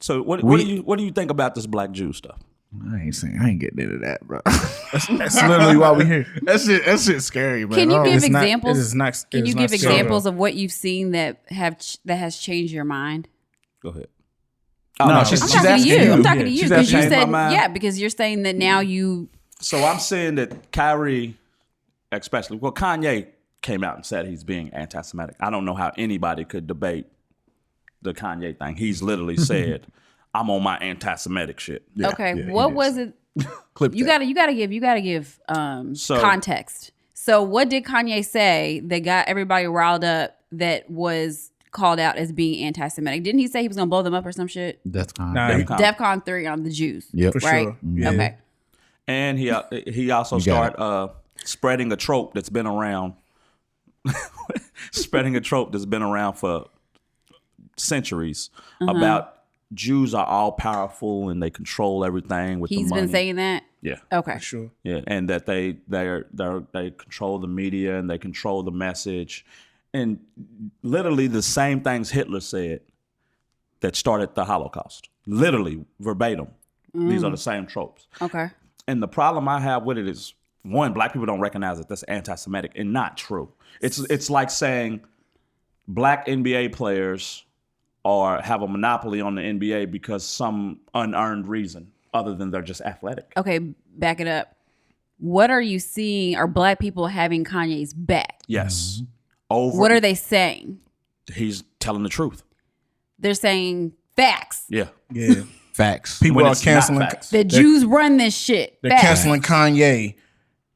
So what do you think about this black Jew stuff? I ain't getting into that, bro. That's literally why we here. That shit's scary, man. Can you give examples? Can you give examples of what you've seen that has changed your mind? Go ahead. Oh, no, she's talking to you. I'm talking to you because you said because you're saying that now you. So I'm saying that Kyrie, especially, Kanye came out and said he's being anti-Semitic. I don't know how anybody could debate the Kanye thing. He's literally said, "I'm on my anti-Semitic shit." Yeah, okay, what was it? You gotta give context. So what did Kanye say that got everybody riled up that was called out as being anti-Semitic? Didn't he say he was gonna blow them up or some shit? DEFCON 3 on the Jews. Yeah, for right? Sure. Yeah. Okay. And he also started spreading a trope that's been around. Spreading a trope that's been around for centuries about Jews are all powerful and they control everything with the money. He's been saying that? Yeah. Okay. For sure. Yeah, and that they control the media and they control the message. And literally the same things Hitler said that started the Holocaust. Literally, verbatim. These are the same tropes. Okay. And the problem I have with it is, one, black people don't recognize that that's anti-Semitic and not true. It's like saying black NBA players have a monopoly on the NBA because some unearned reason other than they're just athletic. Okay, back it up. What are you seeing? Are black people having Kanye's back? Yes. What are they saying? He's telling the truth. They're saying facts. Yeah. Yeah. Facts. People are canceling. The Jews run this shit. They're canceling Kanye.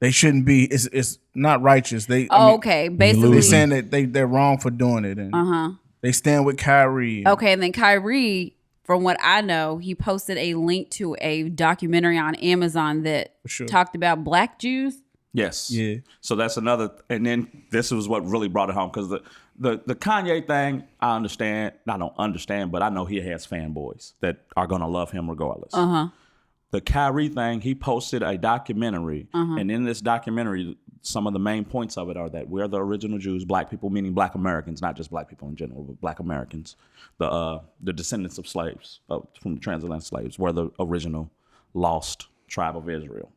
They shouldn't be. It's not righteous. Okay. Basically, they're saying that they're wrong for doing it, and they stand with Kyrie. Okay, and then Kyrie, from what I know, he posted a link to a documentary on Amazon that talked about black Jews. Yes. Yeah. So that's another, and then this was what really brought it home, because the Kanye thing, I understand. I don't understand, but I know he has fanboys that are gonna love him regardless. The Kyrie thing, he posted a documentary, and in this documentary, some of the main points of it are that we're the original Jews, black people, meaning black Americans, not just black people in general, but black Americans, the descendants of slaves, from the transatlantic slaves, were the original lost tribe of Israel.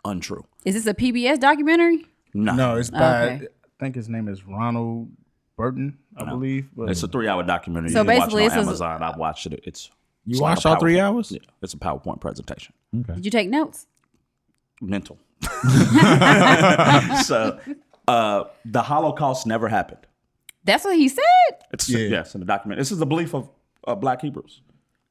Untrue. Is this a PBS documentary? No, it's by, I think his name is Ronald Burton, I believe. But it's a 3-hour documentary. So you can basically, watch it on Amazon. I've watched it. You watched all 3 hours? Yeah, it's a PowerPoint presentation. Okay. Did you take notes? Mental. So the Holocaust never happened. That's what he said? Yes, in the document. This is the belief of black Hebrews.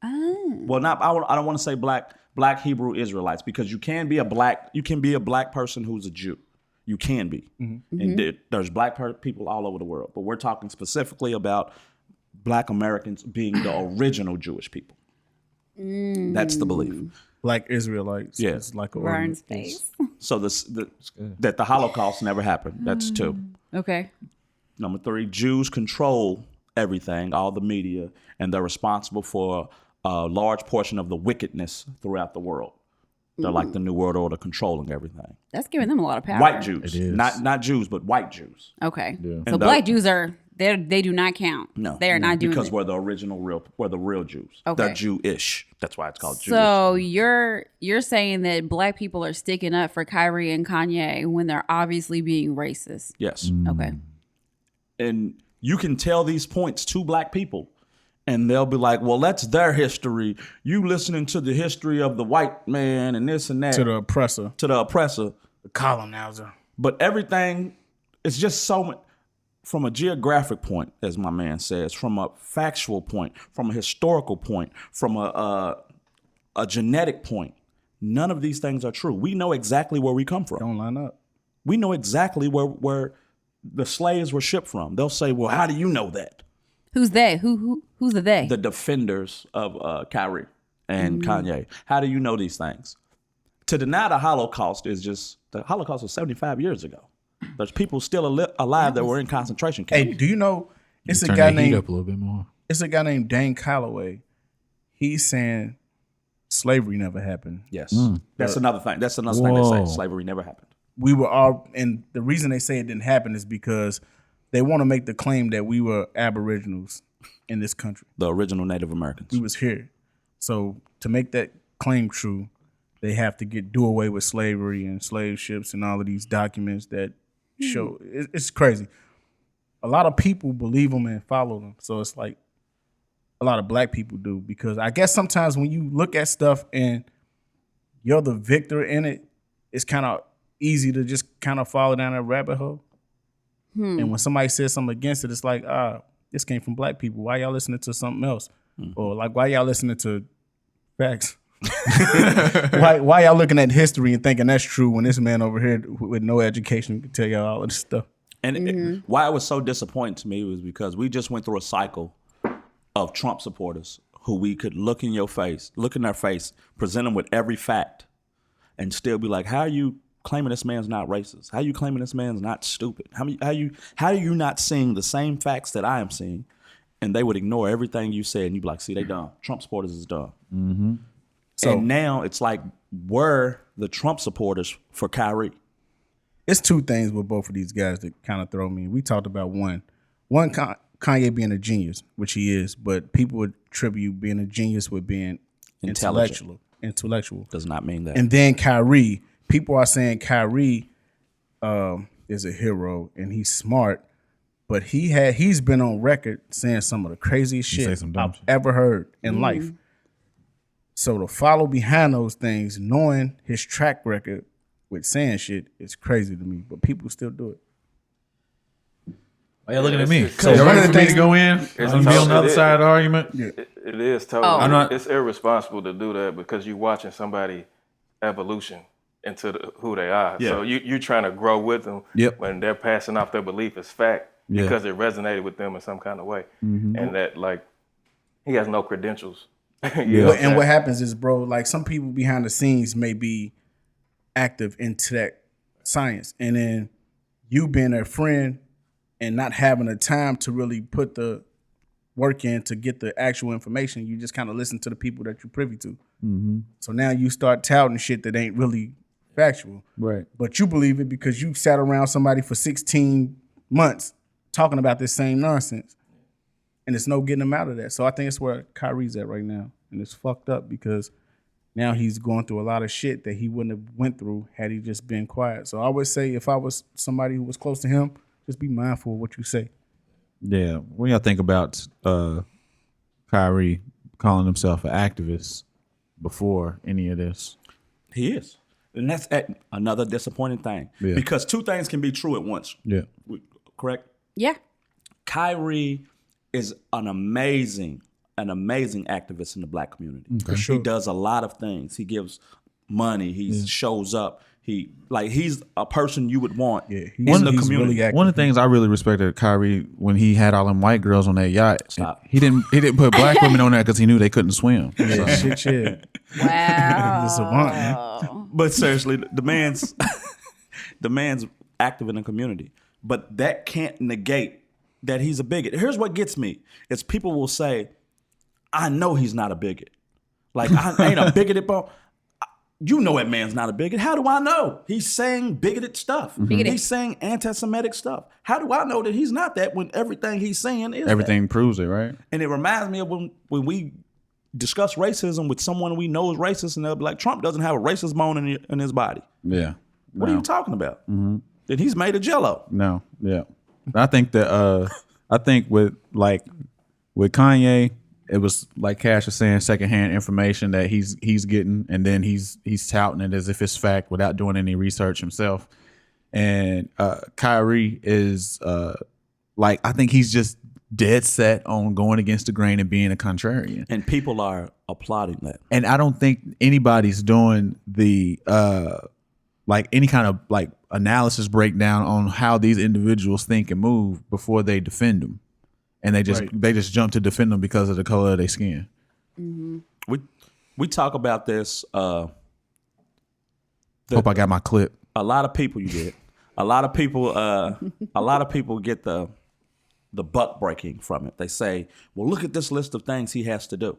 Well, I don't want to say black Hebrew Israelites, because you can be a black person who's a Jew. You can be. And there's black people all over the world. But we're talking specifically about black Americans being the original Jewish people. That's the belief. Black Israelites. Yeah. It's like a Burns face. So that the Holocaust never happened. That's 2. Okay. Number 3, Jews control everything, all the media, and they're responsible for a large portion of the wickedness throughout the world. They're like the New World Order, controlling everything. That's giving them a lot of power. White Jews, not Jews, but white Jews. Okay. Yeah. So black Jews they do not count. No, they are not doing because it. we're the real Jews. Okay. They're Jewish. That's why it's called Jewish. So you're saying that black people are sticking up for Kyrie and Kanye when they're obviously being racist. Yes. Okay. And you can tell these points to black people, and they'll be like, well, that's their history. You listening to the history of the white man and this and that. To the oppressor. The colonizer. But everything is just so much, from a geographic point, as my man says, from a factual point, from a historical point, from a genetic point. None of these things are true. We know exactly where we come from. Don't line up. We know exactly where the slaves were shipped from. They'll say, well, how do you know that? Who's they? Who's the they? The defenders of Kyrie and Kanye. How do you know these things? To deny the Holocaust the Holocaust was 75 years ago. There's people still alive that were in concentration camps. Hey, do you know it's a guy named up a little bit more. It's a guy named Dane Calloway. He's saying slavery never happened. Yes. That's another thing. That's another thing they say. Slavery never happened. We were all, and the reason they say it didn't happen is because they want to make the claim that we were aboriginals in this country. The original Native Americans. We was here. So to make that claim true, they have to do away with slavery and slave ships and all of these documents that show. It's crazy. A lot of people believe them and follow them. So it's like a lot of black people do, because I guess sometimes when you look at stuff and you're the victor in it, it's kind of easy to just kind of follow down that rabbit hole. And when somebody says something against it, it's like, this came from black people. Why y'all listening to something else? Or like, why y'all listening to facts? why y'all looking at history and thinking that's true when this man over here with no education can tell y'all all of this stuff? And why it was so disappointing to me was because we just went through a cycle of Trump supporters who we could look in their face, present them with every fact, and still be like, how are you claiming this man's not racist? How are you claiming this man's not stupid? How are you not seeing the same facts that I am seeing? And they would ignore everything you said, and you'd be like, see, they dumb. Trump supporters is dumb. Mm-hmm. So and now it's like, we're the Trump supporters for Kyrie. It's two things with both of these guys that kind of throw me. We talked about one Kanye being a genius, which he is, but people would attribute being a genius with being intellectual. Does not mean that. And then Kyrie, people are saying Kyrie is a hero and he's smart, but he's been on record saying some of the craziest shit I've ever heard in life. So to follow behind those things, knowing his track record with saying shit, is crazy to me. But people still do it. Why y'all looking at me? So y'all ready for me to go in and be on the other side of the argument? Yeah. It is totally. It's irresponsible to do that because you're watching somebody evolution into who they are. Yeah. So you're trying to grow with them when they're passing off their belief as fact because it resonated with them in some kind of way. Mm-hmm. And that, like, he has no credentials. And what happens is, bro, like, some people behind the scenes may be active into that science, and then you being a friend and not having the time to really put the work in to get the actual information, you just kind of listen to the people that you're privy to. Mm-hmm. So now you start touting shit that ain't really factual. Right. But you believe it because you sat around somebody for 16 months talking about this same nonsense. And there's no getting him out of that. So I think it's where Kyrie's at right now. And it's fucked up because now he's going through a lot of shit that he wouldn't have went through had he just been quiet. So I would say if I was somebody who was close to him, just be mindful of what you say. Yeah. When y'all think about Kyrie calling himself an activist before any of this? He is. And that's another disappointing thing. Yeah. Because two things can be true at once. Yeah. Correct? Yeah. Kyrie is an amazing activist in the black community. For sure. He does a lot of things. He gives money. He shows up. He's a person you would want in the community. Really one of the things I really respected Kyrie when he had all them white girls on that yacht. He didn't put black women on that because he knew they couldn't swim. Yeah, shit. Wow. He's a savant, man. But seriously, the man's active in the community. But that can't negate that he's a bigot. Here's what gets me: is people will say, "I know he's not a bigot. Like, I ain't a bigoted bro." You know that man's not a bigot. How do I know? He's saying bigoted stuff. Mm-hmm. He's saying anti-Semitic stuff. How do I know that he's not that when everything he's saying is everything that? Proves it, right? And it reminds me of when we discuss racism with someone we know is racist, and they'll be like, Trump doesn't have a racist bone in his body. Yeah. What are you talking about? Mm-hmm. And he's made of Jell-O. No. Yeah. I think that with Kanye, it was like Cash was saying, secondhand information that he's getting, and then he's touting it as if it's fact without doing any research himself. And Kyrie is I think he's just dead set on going against the grain and being a contrarian. And people are applauding that. And I don't think anybody's doing the any kind of analysis breakdown on how these individuals think and move before they defend them. And they just jump to defend them because of the color of their skin. Mm-hmm. We talk about this. Hope I got my clip. A lot of people you did. A lot of people get the buck breaking from it. They say, "Well, look at this list of things he has to do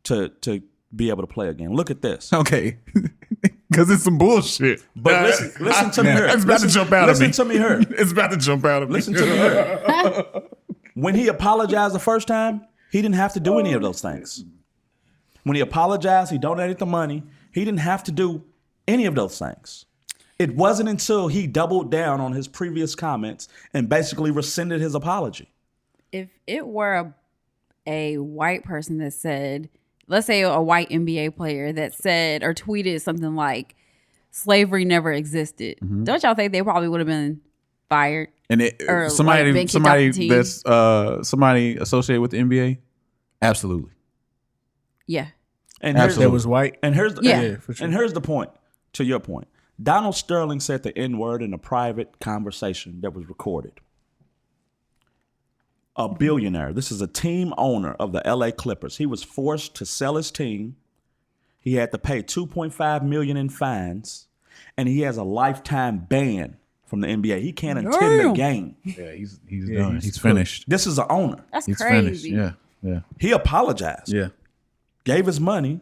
to be able to play again. Look at this." Okay. Because it's some bullshit. But listen to me here. It's about to jump out of me. Listen to me here. It's about to jump out of me. Listen to me here. When he apologized the first time, he didn't have to do any of those things. When he apologized, he donated the money. He didn't have to do any of those things. It wasn't until he doubled down on his previous comments and basically rescinded his apology. If it were a white person that said, let's say a white NBA player that said or tweeted something like, slavery never existed, don't y'all think they probably would have been fired? And somebody that's somebody associated with the NBA? Absolutely. Yeah. And that was white. And here's for sure. And here's the point, to your point. Donald Sterling said the N-word in a private conversation that was recorded. A billionaire. This is a team owner of the LA Clippers. He was forced to sell his team. He had to pay $2.5 million in fines, and he has a lifetime ban from the NBA. He can't attend the game. Yeah, he's done. He's finished. This is an owner. He's crazy. Finished. Yeah. He apologized. Yeah. Gave his money,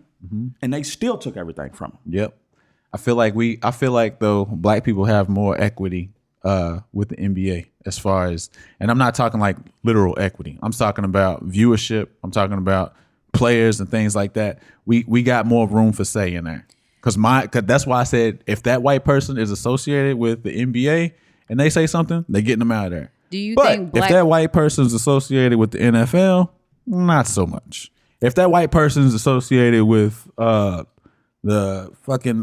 and they still took everything from him. Yep. I feel like though black people have more equity with the NBA as far as, and I'm not talking like literal equity. I'm talking about viewership. I'm talking about players and things like that. We got more room for say in there. Cause that's why I said if that white person is associated with the NBA and they say something, they're getting them out of there. Do you but think if that white person is associated with the NFL, not so much. If that white person is associated with the fucking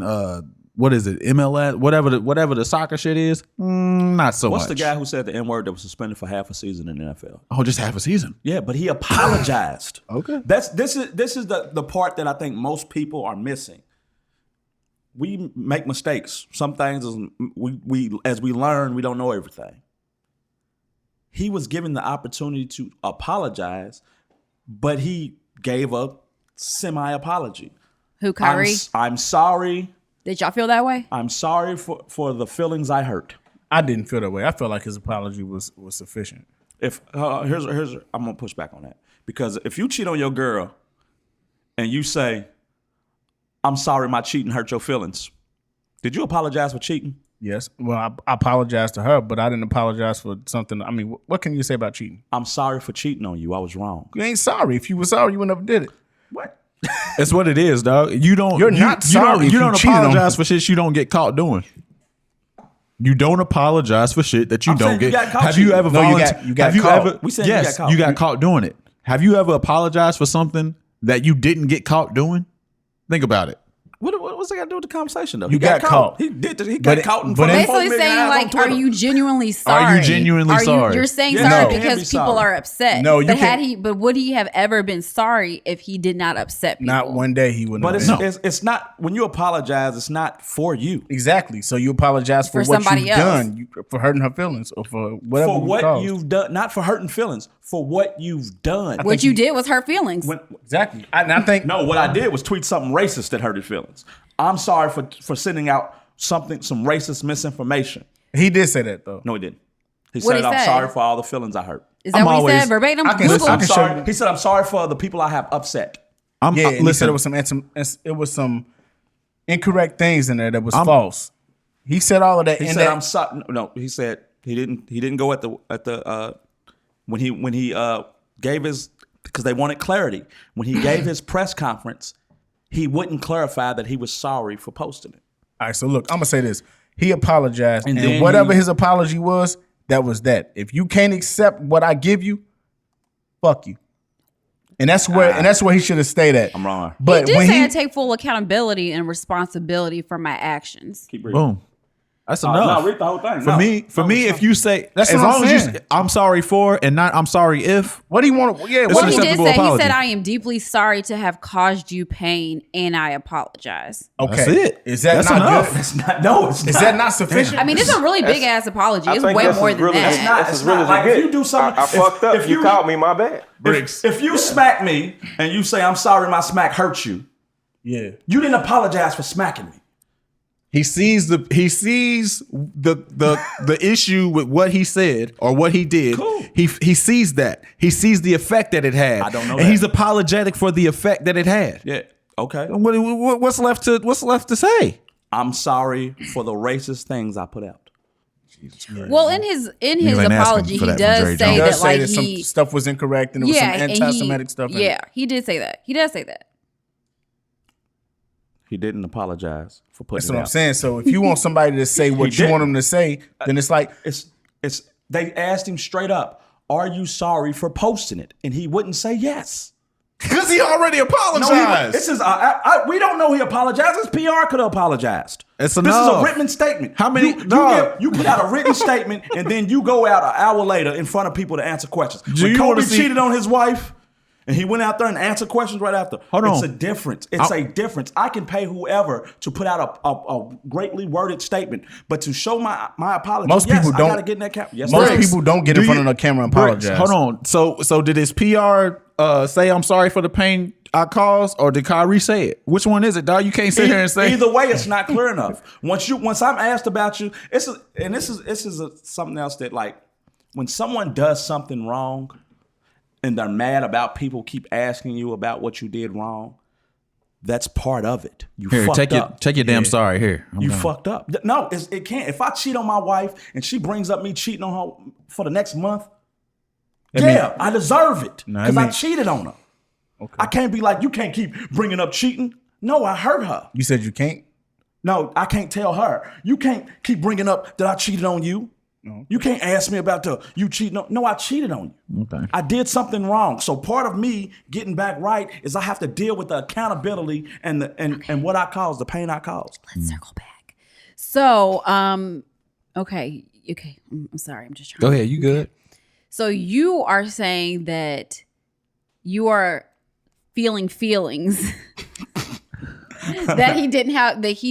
what is it, MLS, whatever the soccer shit is, not so much. What's the guy who said the N-word that was suspended for half a season in the NFL? Oh, just half a season? Yeah, but he apologized. Okay. This is the part that I think most people are missing. We make mistakes. Some things as we learn, we don't know everything. He was given the opportunity to apologize, but he gave a semi-apology. Who, Kyrie? I'm sorry. Did y'all feel that way? I'm sorry for the feelings I hurt. I didn't feel that way. I felt like his apology was sufficient. If here's I'm gonna push back on that, because if you cheat on your girl and you say, "I'm sorry, my cheating hurt your feelings," did you apologize for cheating? Yes. Well, I apologized to her, but I didn't apologize for something. I mean, what can you say about cheating? I'm sorry for cheating on you. I was wrong. You ain't sorry. If you were sorry, you would never did it. What? It's what it is, dog. You're not sorry. You don't apologize for shit you don't get caught doing. You don't apologize for shit that you don't get. Have you ever you got caught. We said you got caught. You got caught doing it. Have you ever apologized for something that you didn't get caught doing? Think about it. What's that got to do with the conversation, though? You got caught. He did. He got caught in front of basically saying, like, are you genuinely sorry? Are you genuinely sorry? You're saying Yeah, sorry no. because people are upset. No, you but can't. But would he have ever been sorry if he did not upset people? Not one day he would. But it's not, when you apologize, it's not for you. Exactly. So you apologize for what somebody you've else. done, for hurting her feelings, or for whatever. For what you've done, not for hurting feelings. For what you've done. What you did was hurt feelings. Exactly. I think no. What I did was tweet something racist that hurt his feelings. I'm sorry for sending out some racist misinformation. he did say that though. No, he didn't. He What'd said, he I'm say? sorry for all the feelings I hurt. Is that what he said verbatim? I'm sorry. He said, I'm sorry for the people I have upset. He said it was some incorrect things in there that was false. He said all of that. He said, I'm sorry. No, he said he didn't go at the when he gave his, because they wanted clarity. When he gave his press conference, he wouldn't clarify that he was sorry for posting it. All right, so look, I'm gonna say this. He apologized, and then whatever his apology was, that was that. If you can't accept what I give you, fuck you. And that's where he should have stayed at. I'm wrong. But he did when say I take full accountability and responsibility for my actions. Keep reading. Boom. That's enough. No, read the whole thing. For me, if you say, that's as what long I'm as saying. you, I'm sorry for, and not I'm sorry if. What do you want to? Yeah, It's What an he did acceptable say, apology. he said, I am deeply sorry to have caused you pain, and I apologize. okay. That's it. Is that That's not enough. good? It's not. No, it's Is not. that not sufficient? I mean, it's a really big ass apology. It's think way that's more as than really- that. It's not. That's It's as real not as like it if gets. you do something. I fucked up. If You caught me. My bad. If you smack me and you say, I'm sorry my smack hurt you, Yeah. you didn't apologize for smacking me. He sees the issue with what he said or what he did. Cool. He sees that. He sees the effect that it had. I don't know and that. he's apologetic for the effect that it had. Yeah. Okay. What's left to say? I'm sorry for the racist things I put out. Well, in his apology, he does say that like some stuff was incorrect and there was some anti-Semitic stuff. Yeah, he did say that. He does say that. He didn't apologize for putting. That's what I'm saying. So if you want somebody to say what you want them to say, then it's like it's. They asked him straight up, "Are you sorry for posting it?" And he wouldn't say yes. Because he already apologized. No, this is we don't know he apologized. His PR could have apologized. This is a written statement. How many? You put out a written statement and then you go out an hour later in front of people to answer questions. When Kobe cheated on his wife and he went out there and answered questions right after. It's a difference. It's a difference. I can pay whoever to put out a greatly worded statement, but to show my apology. Most people don't. I gotta get in that camera. Yes, most people don't get in front of the camera and apologize. Hold on. So did his PR say I'm sorry for the pain I caused, or did Kyrie say it? Which one is it, dog? You can't sit here and say either way. It's not clear enough. Once I'm asked about you, this is something else that like when someone does something wrong and they're mad about people keep asking you about what you did wrong. That's part of it. You fucked up. Take your damn sorry here. You fucked up. No, it can't. If I cheat on my wife and she brings up me cheating on her for the next month. I deserve it because I cheated on her. Okay. I can't be like, you can't keep bringing up cheating. No, I hurt her. You said you can't? No, I can't tell her. You can't keep bringing up that I cheated on you. No. You can't ask me about you cheating on. No, I cheated on you. Okay. I did something wrong. So part of me getting back right is I have to deal with the accountability and what I caused, the pain I caused. Let's circle back. So, okay. I'm sorry. I'm just trying. Go ahead. You good? So you are saying that you are feeling feelings that he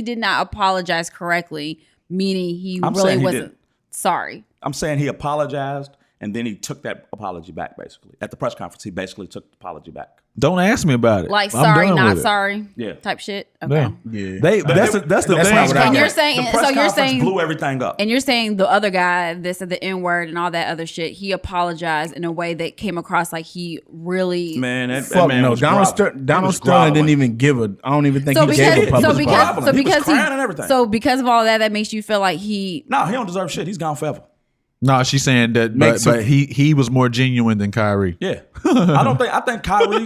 did not apologize correctly, meaning he really wasn't sorry. I'm saying he apologized and then he took that apology back basically. At the press conference, he basically took the apology back. Don't ask me about it. Like sorry, not sorry. Yeah. Type shit. Okay. Yeah. That's the thing. And you're saying blew everything up. And you're saying the other guy that said the N-word and all that other shit, he apologized in a way that came across like he really that man no. Donald Sterling didn't even give a. I don't even think he gave a public apology. So because of all that makes you feel like he. No, he don't deserve shit. He's gone forever. No, she's saying that, but he was more genuine than Kyrie. Yeah, I think Kyrie.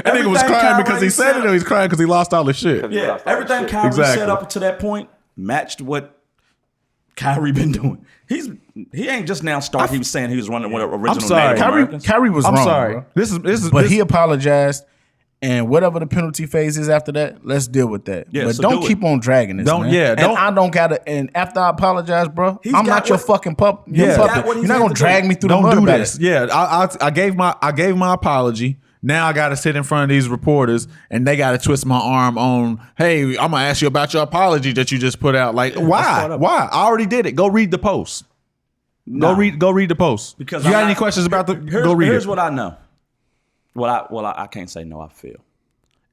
I think he was crying because he said it, or he's crying because he lost all his shit. Yeah, everything Kyrie said up to that point matched what Kyrie been doing. He ain't just now started. He was saying he was running with original. I'm sorry, Native Americans. Kyrie was wrong. I'm sorry. Bro. This is. But he apologized. And whatever the penalty phase is after that, let's deal with that. Yeah, but so don't keep on dragging this. Man. I don't gotta. And after I apologize, bro, I'm not your fucking puppet. You're not gonna drag me through the mud. Don't do this. Yeah, I gave my apology. Now I gotta sit in front of these reporters and they gotta twist my arm on. Hey, I'm gonna ask you about your apology that you just put out. Like, why? Why? I already did it. Go read the post. Go read the post. Because you got any questions about the? Go read it. Here's what I know. I can't say no, I feel.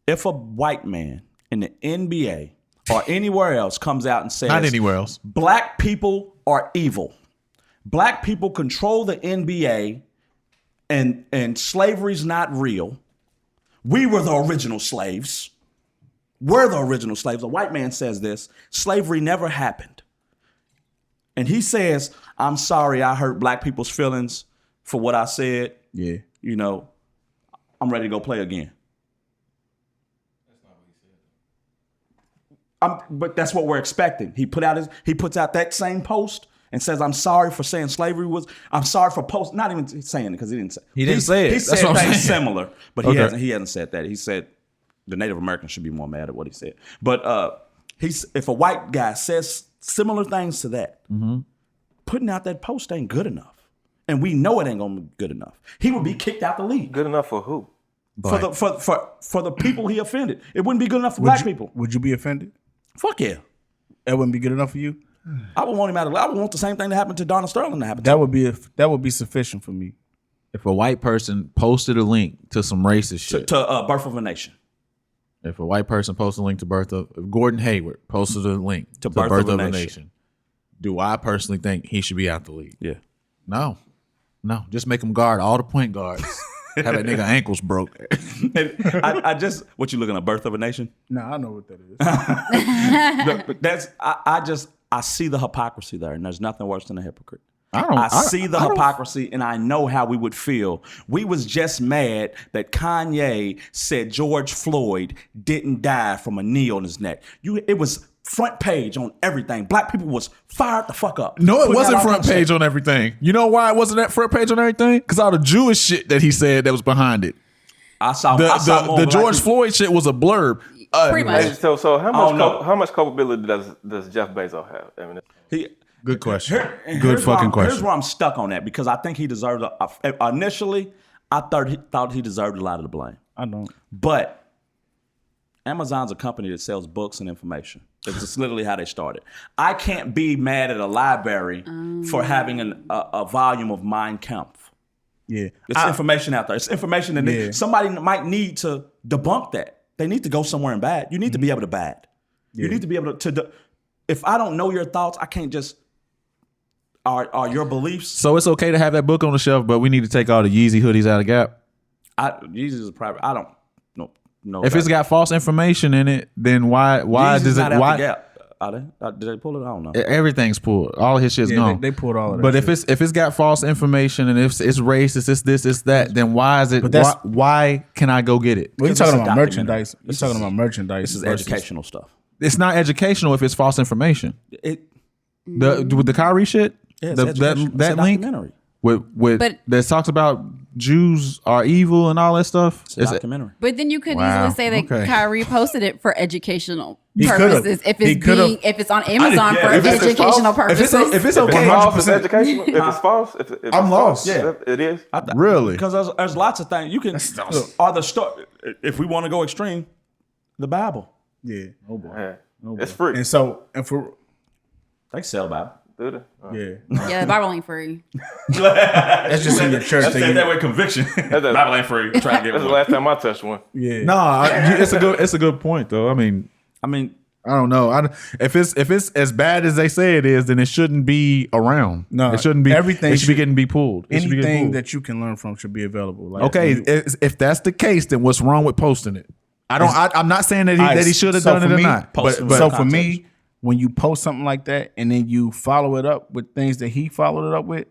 If a white man in the NBA or anywhere else comes out and says, not anywhere else, black people are evil, black people control the NBA and slavery's not real, we were the original slaves, we're the original slaves. A white man says this, slavery never happened. And he says, I'm sorry I hurt black people's feelings for what I said. Yeah. You know, I'm ready to go play again. That's not what he said. But that's what we're expecting. He puts out that same post and says, "I'm sorry for saying slavery was. I'm sorry for post." Not even saying it because he didn't say. He didn't say it. He said things similar, but he hasn't said that. He said the Native Americans should be more mad at what he said. But if a white guy says similar things to that, putting out that post ain't good enough. And we know it ain't gonna be good enough. He would be kicked out the league. Good enough for who? For the people he offended. It wouldn't be good enough for black people. Would you be offended? Fuck yeah. That wouldn't be good enough for you? I would want him out of. I would want the same thing to happen to Donald Sterling to happen. That would be sufficient for me. If a white person posted a link to some racist shit to Birth of a Nation. If a white person posted a link to if Gordon Hayward posted a link to Birth of a Nation, do I personally think he should be out the league? Yeah. No, just make him guard all the point guards. Have that nigga ankles broke. What you looking at, Birth of a Nation? No, I know what that is. That's I I see the hypocrisy there, and there's nothing worse than a hypocrite. I see the hypocrisy, and I know how we would feel. We was just mad that Kanye said George Floyd didn't die from a knee on his neck. It was front page on everything. Black people was fired the fuck up. No, it wasn't front page on everything. You know why it wasn't that front page on everything? Because all the Jewish shit that he said that was behind it. I saw the George Floyd shit was a blurb. Pretty much. So how much culpability does Jeff Bezos have? I mean, good question. Good fucking question. Here's where I'm stuck on that because I think he deserved. Initially, I thought he deserved a lot of the blame. I don't. But Amazon's a company that sells books and information. It's literally how they started. I can't be mad at a library for having a volume of Mein Kampf. Yeah, it's information out there. It's information that somebody might need to debunk that. They need to go somewhere and bad. You need to be able to bad. You need to be able to. If I don't know your thoughts, I can't just. Are your beliefs? So it's okay to have that book on the shelf, but we need to take all the Yeezy hoodies out of Gap. Yeezy is a private. I don't know. If it's got false information in it, then why Yeezy's does it? Not why? Out the Gap. Are they? Did they pull it? I don't know. Everything's pulled. All his shit's gone. They pulled all of that. But if it's got false information and if it's racist, it's this, it's that, then why is it? Why can I go get it? Well, you're talking about merchandise. You're talking about merchandise. This is educational stuff. It's not educational if it's false information. With the Kyrie shit, that link with that talks about Jews are evil and all that stuff. It's a documentary. But then you could easily say that Kyrie posted it for educational purposes. If it's on Amazon for educational purposes. If it's okay, if educational. If it's false, if I'm lost. Yeah, it is. Really? Because there's lots of things you can. If we want to go extreme, the Bible. Yeah. Oh boy. It's free. And for they sell Bible. Do they? Yeah, the Bible ain't free. That's just in your church. That's that way conviction. Bible ain't free. Try to get That's the last time I touched one. Yeah. No, it's a good point though. I mean, I don't know. If it's as bad as they say it is, then it shouldn't be around. No, it shouldn't be. Everything it should be getting pulled. Anything that you can learn from should be available. Like, okay, if that's the case, then what's wrong with posting it? I'm not saying that he should have done it or not. But so for me, when you post something like that and then you follow it up with things that he followed it up with,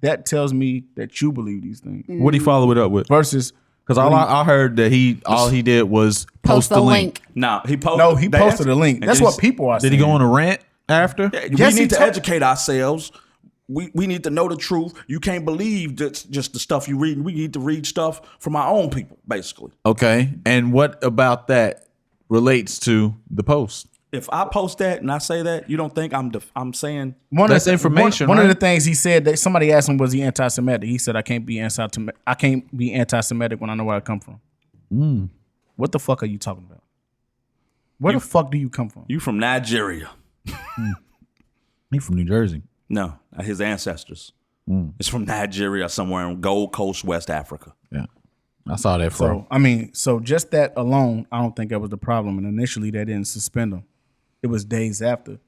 that tells me that you believe these things. What did he follow it up with? Versus, because I heard that all he did was post the link. No, he posted a link. That's what people are saying. Did he go on a rant after? Yeah, we need to educate ourselves. We need to know the truth. You can't believe just the stuff you read. We need to read stuff from our own people, basically. Okay, and what about that relates to the post? If I post that and I say that, you don't think I'm saying that's information? One of the things he said that somebody asked him, was he anti-Semitic? He said, I can't be anti-Semitic when I know where I come from. What the fuck are you talking about? Where the fuck do you come from? You from Nigeria? He from New Jersey. No, his ancestors. It's from Nigeria, somewhere in Gold Coast, West Africa. Yeah, I saw that. So just that alone, I don't think that was the problem. And initially, they didn't suspend him. It was days after.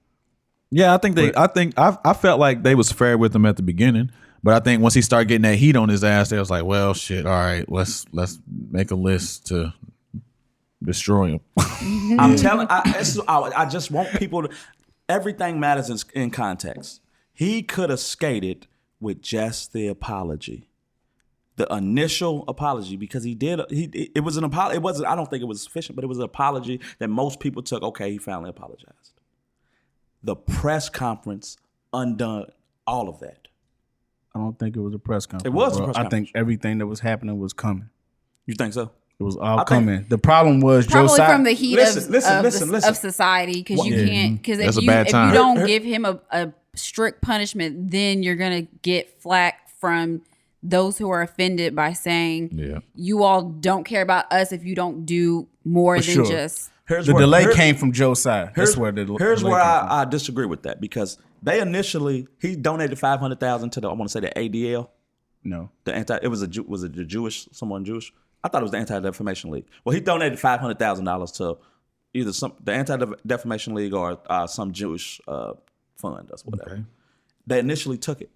Yeah, I felt like they was fair with him at the beginning, but I think once he started getting that heat on his ass, they was like, well, shit, all right, let's make a list to destroy him. I'm telling, I just want people to. Everything matters in context. He could have skated with just the apology, the initial apology, because it was an apology. It wasn't. I don't think it was sufficient, but it was an apology that most people took. Okay, he finally apologized. The press conference undone all of that. I don't think it was a press conference. It was a press conference. I think everything that was happening was coming. You think so? It was all coming. The problem was probably Josiah. From the heat of society, because you can't. Because if you don't give him a strict punishment, then you're gonna get flack from those who are offended by saying, you all don't care about us if you don't do more than just. The delay came from Josiah. Here's where I disagree with that, because they initially, he donated $500,000 to the, I want to say the ADL. No, the Jewish, someone Jewish. I thought it was the Anti-Defamation League. Well, he donated $500,000 to either the Anti-Defamation League or some Jewish fund or whatever. Okay. They initially took it.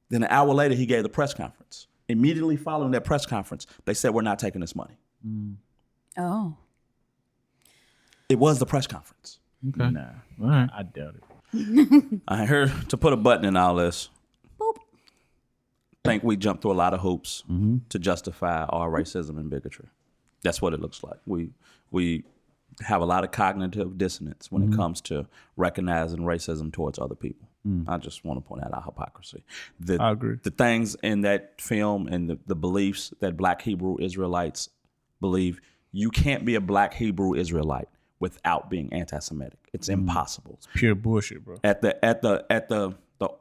Then an hour later, he gave the press conference. Immediately following that press conference, they said, we're not taking this money. Oh. It was the press conference. Okay. Nah, all right. I doubt it. I heard to put a button in all this. Boop. Think we jump through a lot of hoops to justify our racism and bigotry. That's what it looks like. We have a lot of cognitive dissonance when it comes to recognizing racism towards other people. I just want to point out our hypocrisy. I agree. The things in that film and the beliefs that Black Hebrew Israelites believe, you can't be a Black Hebrew Israelite without being anti-Semitic. It's impossible. It's pure bullshit, bro. At the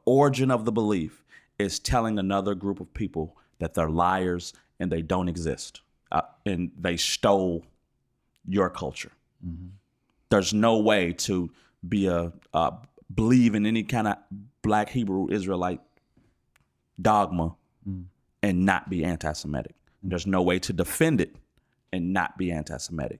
origin of the belief is telling another group of people that they're liars and they don't exist, and they stole your culture. There's no way to be believe in any kind of Black Hebrew Israelite dogma and not be anti-Semitic. There's no way to defend it and not be anti-Semitic.